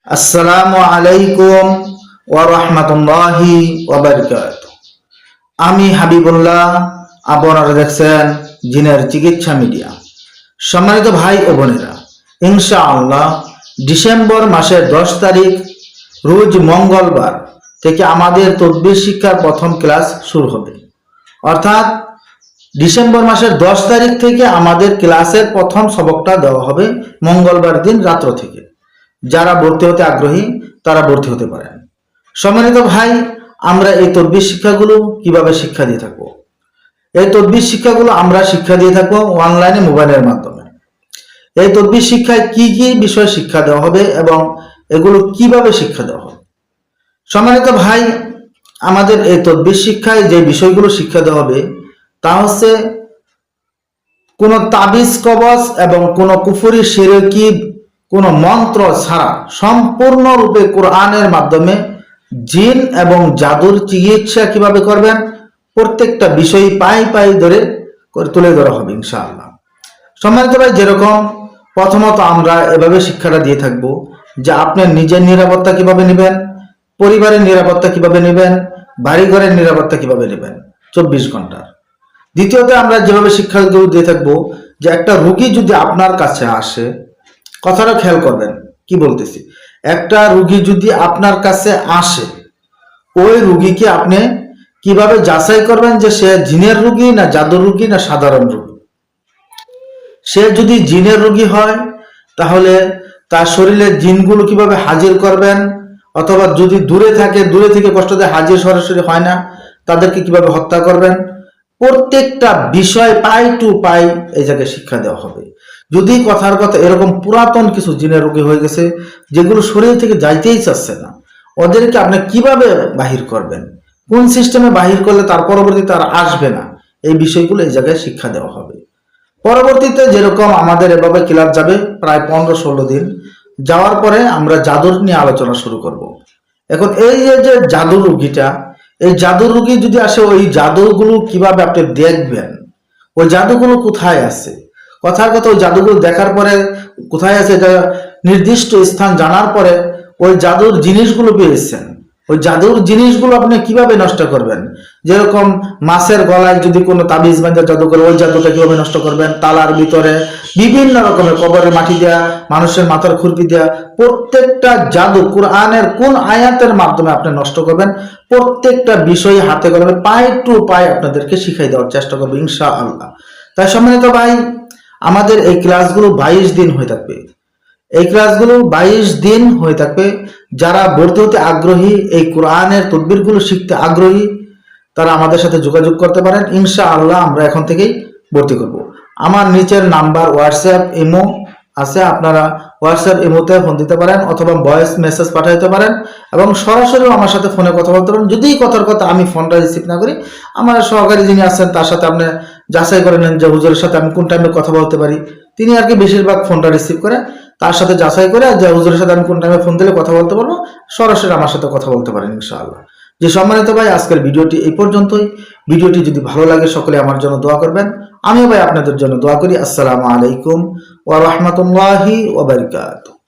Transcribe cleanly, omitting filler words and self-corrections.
আসসালামু আলাইকুম ওয়া রাহমাতুল্লাহি ওয়া বারাকাতুহু। আমি হাবিবুল্লাহ, আপনারা দেখছেন জিনের চিকিৎসা মিডিয়া। সম্মানিত ভাই ও বোনেরা, ইনশাআল্লাহ ডিসেম্বর মাসের 10 তারিখ রোজ মঙ্গলবার থেকে আমাদের তদবির শিক্ষার প্রথম ক্লাস শুরু হবে। অর্থাৎ ডিসেম্বর মাসের 10 তারিখ থেকে আমাদের ক্লাসের প্রথম সবকটা দেওয়া হবে মঙ্গলবার দিন রাত্র থেকে। যারা ভর্তি হতে আগ্রহী তারা ভর্তি হতে পারেন। সম্মানিত ভাই, আমরা এই তদবির শিক্ষাগুলো কিভাবে শিক্ষা দিয়ে থাকবো? এই তদবির শিক্ষাগুলো আমরা শিক্ষা দিয়ে থাকবো অনলাইনে, মোবাইলের মাধ্যমে। এই তদবির শিক্ষায় কি কি বিষয় শিক্ষা দেওয়া হবে এবং এগুলো কিভাবে শিক্ষা দেওয়া হবে? সম্মানিত ভাই, আমাদের এই তদবির শিক্ষায় যে বিষয়গুলো শিক্ষা দেওয়া হবে তা হচ্ছে কোনো তাবিজ কবজ এবং কোনো কুফরি শিরকি কোনো মন্ত্র ছাড়া সম্পূর্ণরূপে কোরআনের মাধ্যমে জিন এবং জাদুর চিকিৎসা কিভাবে করবেন প্রত্যেকটা বিষয় পাই পাই ধরে তুলে ধরা হবে ইনশাআল্লাহ। সম্মানিত ভাই, যেরকম প্রথমত আমরা এভাবে শিক্ষাটা দিয়ে থাকব যে আপনার নিজের নিরাপত্তা কিভাবে নেবেন, পরিবারের নিরাপত্তা কিভাবে নেবেন, বাড়িঘরের নিরাপত্তা কিভাবে নেবেন 24 ঘন্টার। দ্বিতীয়ত আমরা যেভাবে শিক্ষাগুলো দিয়ে থাকবো যে একটা রোগী যদি আপনার কাছে আসে, কথাটা খেয়াল করবেন কি বলতেছি, একটা রোগী যদি আপনার কাছে আসে, ওই রোগীকে আপনি কিভাবে যাচাই করবেন যে সে জিনের রোগী না জাদুর রোগী না সাধারণ রোগী। সে যদি জিনের রোগী হয় তাহলে তার শরীরের জিনগুলো কিভাবে হাজির করবেন, অথবা যদি দূরে থাকে, দূরে থেকে কষ্ট দেয়, হাজির সরাসরি হয় না, তাদেরকে কিভাবে হত্যা করবেন, প্রত্যেকটা বিষয় পাই টু পাই এই জায়গায় শিক্ষা দেওয়া হবে। যদি কথার কথা এরকম পুরাতন কিছু জিনের রোগী হয়ে গেছে যেগুলো শরীর থেকে যাইতেই চাচ্ছে না, ওদেরকে আপনি কিভাবে বাহির করবেন, কোন সিস্টেমে বাহির করলে তার পরবর্তীতে আর আসবে না, এই বিষয়গুলো এই জায়গায় শিক্ষা দেওয়া হবে। পরবর্তীতে যেরকম আমাদের এভাবে ক্লাস যাবে প্রায় 15-16 দিন যাওয়ার পরে আমরা জাদুর নিয়ে আলোচনা শুরু করব। এখন এই যে জাদুর রোগীটা, এই জাদুর রোগী যদি আসে, ওই জাদুগুলো কিভাবে আপনি দেখবেন, ওই জাদুগুলো কোথায় আছে, কথার কথা ওই জাদুগুলো দেখার পরে কোথায় আছে এটা নির্দিষ্ট স্থান জানার পরে ওই জাদুর জিনিসগুলো পেয়েছেন, ওই জাদুর জিনিসগুলো আপনি কিভাবে নষ্ট করবেন। যেরকম মাছের গলায় যদি কোনো তাবিজ বাঁধা জাদু করে, ওই জাদুটা কিভাবে নষ্ট করবেন। তালার ভিতরে বিভিন্ন রকমের কবরের মাটি দেয়া, মানুষের মাথার খুরপি দেয়া, প্রত্যেকটা জাদু কোরআনের কোন আয়াতের মাধ্যমে আপনি নষ্ট করবেন, প্রত্যেকটা বিষয় হাতে কলমে পাই টু পাই আপনাদেরকে শিখাই দেওয়ার চেষ্টা করবো ইনশাআল্লাহ। তাই সম্মানিত ভাই, আমাদের এই ক্লাসগুলো 22 দিন হয়ে থাকবে। এই ক্লাসগুলো 22 দিন হয়ে থাকবে। যারা ভর্তি হতে আগ্রহী, এই কোরআনের তদবিরগুলো শিখতে আগ্রহী, তারা আমাদের সাথে যোগাযোগ করতে পারেন ইনশাআল্লাহ। আমরা এখন থেকেই ভর্তি করব। আমার নিচের নাম্বার হোয়াটসঅ্যাপ ইমো আছে, আপনারা হোয়াটসঅ্যাপ ইমোতে ফোন দিতে পারেন অথবা ভয়েস মেসেজ পাঠাইতে পারেন এবং সরাসরিও আমার সাথে ফোনে কথা বলতে পারেন। যদি কথার কথা আমি ফোনটা রিসিভ না করি, আমার সহকারী যিনি আছেন তার সাথে আপনি যাচাই করে নেন যে হুজুরের সাথে আমি কোন টাইমে কথা বলতে পারি। তিনি আর কি বেশিরভাগ ফোনটা রিসিভ করে, তার সাথে যাচাই করে যে হুজুরের সাথে আমি কোন টাইমে ফোন দিলে কথা বলতে পারবো, সরাসরি আমার সাথে কথা বলতে পারেন ইনশাআল্লাহ। যে সম্মানিত ভাই, আজকের ভিডিওটি এই পর্যন্তই। ভিডিওটি যদি ভালো লাগে সকলে আমার জন্য দোয়া করবেন, আমিও ভাই আপনাদের জন্য দোয়া করি। আসসালামু আলাইকুম ওয়া রাহমাতুল্লাহি ওয়া বারাকাতুহু।